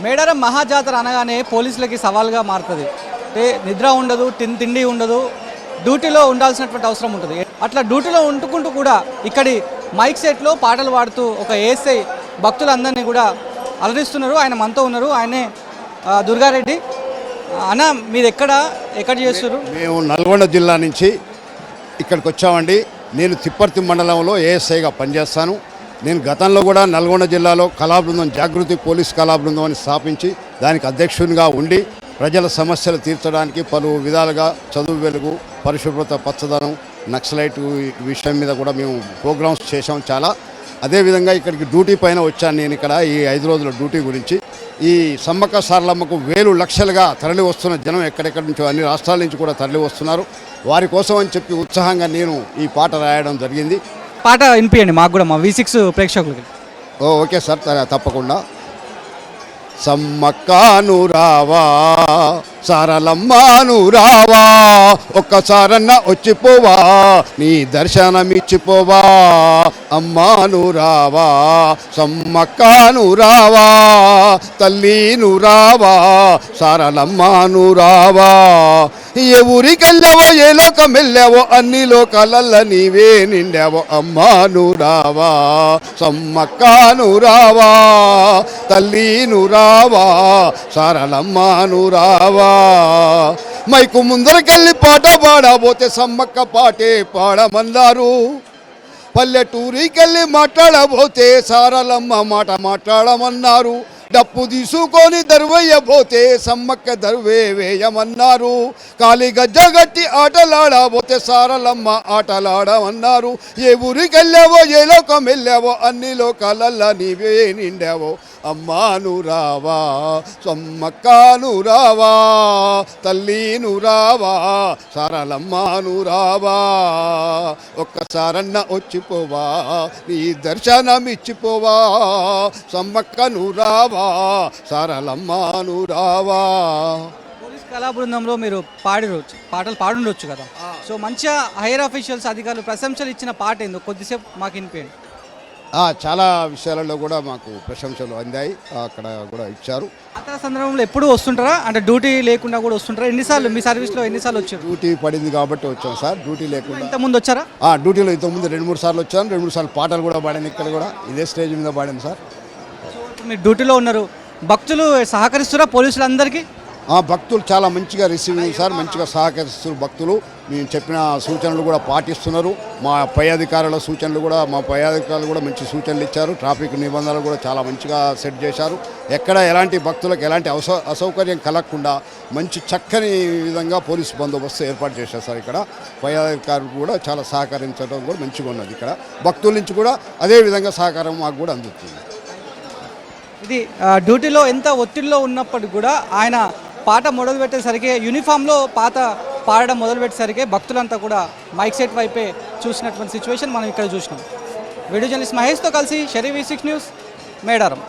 మేడారం మహాజాతర అనగానే పోలీసులకి సవాల్గా మారుతుంది. అంటే నిద్ర ఉండదు, తిండి ఉండదు, డ్యూటీలో ఉండాల్సినటువంటి అవసరం ఉంటుంది. అట్లా డ్యూటీలో ఉంటుకుంటూ కూడా ఇక్కడి మైక్ సెట్లో పాటలు పాడుతూ ఒక ఏఎస్ఐ భక్తులందరినీ కూడా అలరిస్తున్నారు. ఆయన మనతో ఉన్నారు, ఆయనే దుర్గారెడ్డి. అన్న, మీరు ఎక్కడ చేస్తున్నారు? మేము నల్గొండ జిల్లా నుంచి ఇక్కడికి వచ్చామండి. నేను తిప్పర్తి మండలంలో ఏఎస్ఐగా పనిచేస్తాను. నేను గతంలో కూడా నల్గొండ జిల్లాలో కళాబృందం, జాగృతి పోలీస్ కళాబృందం అని స్థాపించి దానికి అధ్యక్షునిగా ఉండి ప్రజల సమస్యలు తీర్చడానికి పలు విధాలుగా చదువు వెలుగు, పరిశుభ్రత, పచ్చదనం, నక్సలైట్ విషయం మీద కూడా మేము ప్రోగ్రామ్స్ చేసాం చాలా. అదేవిధంగా ఇక్కడికి డ్యూటీ పైన వచ్చాను నేను. ఇక్కడ ఈ 5 రోజుల డ్యూటీ గురించి ఈ సమ్మక్క సారలమ్మకు వేలు లక్షలుగా తరలి వస్తున్న జనం ఎక్కడెక్కడి నుంచో అన్ని రాష్ట్రాల నుంచి కూడా తరలి వస్తున్నారు. వారి కోసం అని చెప్పి ఉత్సాహంగా నేను ఈ పాట రాయడం జరిగింది. పాట వినిపించండి మాకు కూడా, మా V6 ప్రేక్షకులకి. ఓకే సార్, తప్పకుండా. సమ్మక్కను రావా, సారలమ్మను రావా, ఒక్కసారన్న వచ్చిపోవా, నీ దర్శనమిచ్చిపోవా. అమ్మాను రావా, సమ్మక్కను రావా, తల్లిను రావా, సారలమ్మను రావా. ఏ ఊరికెళ్ళావో, ఏ లోకం వెళ్ళావో, అన్ని లోకాలల్ల నీవే నిండావో. అమ్మాను రావా, సమ్మక్కను రావా, తల్లిను రావా, సారలమ్మను రావా. మైకు ముందరకెళ్ళి పాట పాడబోతే సమ్మక్క పాటే పాడమన్నారు. పల్లెటూరికెళ్ళి మాట్లాడబోతే సారలమ్మ మాట మాట్లాడమన్నారు. డప్పు తీసుకొని దరువయ్యబోతే సమ్మక్క దరువే వేయమన్నారు. కాలి గజ్జగట్టి ఆటలాడబోతే సారలమ్మ ఆటలాడమన్నారు. ఏ ఊరికెళ్ళావో, ఏ లోకం వెళ్ళావో, అన్ని లోకాలల్లా నీవే నిండావో. అమ్మాను రావా, సమ్మక్కను రావా, తల్లిను రావా, సారలమ్మను రావా. ఒక్కసారన్న వచ్చిపోవా, నీ దర్శనమిచ్చిపోవా. సమ్మక్కను రావా, సారలమ్మను రావా. పోలీస్ కళా బృందంలో మీరు పాటలు పాడుండొచ్చు కదా. సో మంచిగా హైయర్ అఫీషియల్స్, అధికారులు ప్రశంసలు ఇచ్చిన పాట ఏందో కొద్దిసేపు మాకు వినిపించండి. చాలా విషయాలలో కూడా మాకు ప్రశంసలు అందాయి, అక్కడ కూడా ఇచ్చారు. జాతర సందర్భంలో ఎప్పుడు వస్తుంటారా? అంటే డ్యూటీ లేకుండా కూడా వస్తుంటారా? ఎన్నిసార్లు మీ సర్వీస్లో ఎన్నిసార్లు వచ్చారు? డ్యూటీ పడింది కాబట్టి వచ్చాం సార్. డ్యూటీ లేకుండా ఇంతకుముందు వచ్చారా? డ్యూటీలో ఇంతకుముందు 2-3 సార్లు వచ్చాను. 2-3 సార్లు పాటలు కూడా పాడాను. ఇక్కడ కూడా ఇదే స్టేజ్ మీద పాడాను సార్. మీరు డ్యూటీలో ఉన్నారు, భక్తులు సహకరిస్తారా పోలీసులందరికీ? భక్తులు చాలా మంచిగా రిసీవింగ్ సార్, మంచిగా సహకరిస్తున్నారు భక్తులు. మేము చెప్పిన సూచనలు కూడా పాటిస్తున్నారు. మా పై అధికారుల సూచనలు కూడా, మా పై అధికారులు కూడా మంచి సూచనలు ఇచ్చారు. ట్రాఫిక్ నిబంధనలు కూడా చాలా మంచిగా సెట్ చేశారు. ఎక్కడ ఎలాంటి భక్తులకు ఎలాంటి అసౌకర్యం కలగకుండా మంచి చక్కని విధంగా పోలీసు బందోబస్తు ఏర్పాటు చేశారు సార్. ఇక్కడ పై అధికారులు కూడా చాలా సహకరించడం కూడా మంచిగా ఉన్నది. ఇక్కడ భక్తుల నుంచి కూడా అదే విధంగా సహకారం మాకు కూడా అందుతుంది. ఇది డ్యూటీలో ఎంత ఒత్తిడిలో ఉన్నప్పటికీ కూడా ఆయన పాట మొదలుపెట్టేసరికి, యూనిఫామ్లో పాడడం మొదలుపెట్టేసరికి భక్తులంతా కూడా మైక్ సెట్ వైపే చూసినటువంటి సిచ్యువేషన్ మనం ఇక్కడ చూసినాం. వీడియో జర్నలిస్ట్ మహేష్తో కలిసి షరీఫ్, V6 న్యూస్, మేడారం.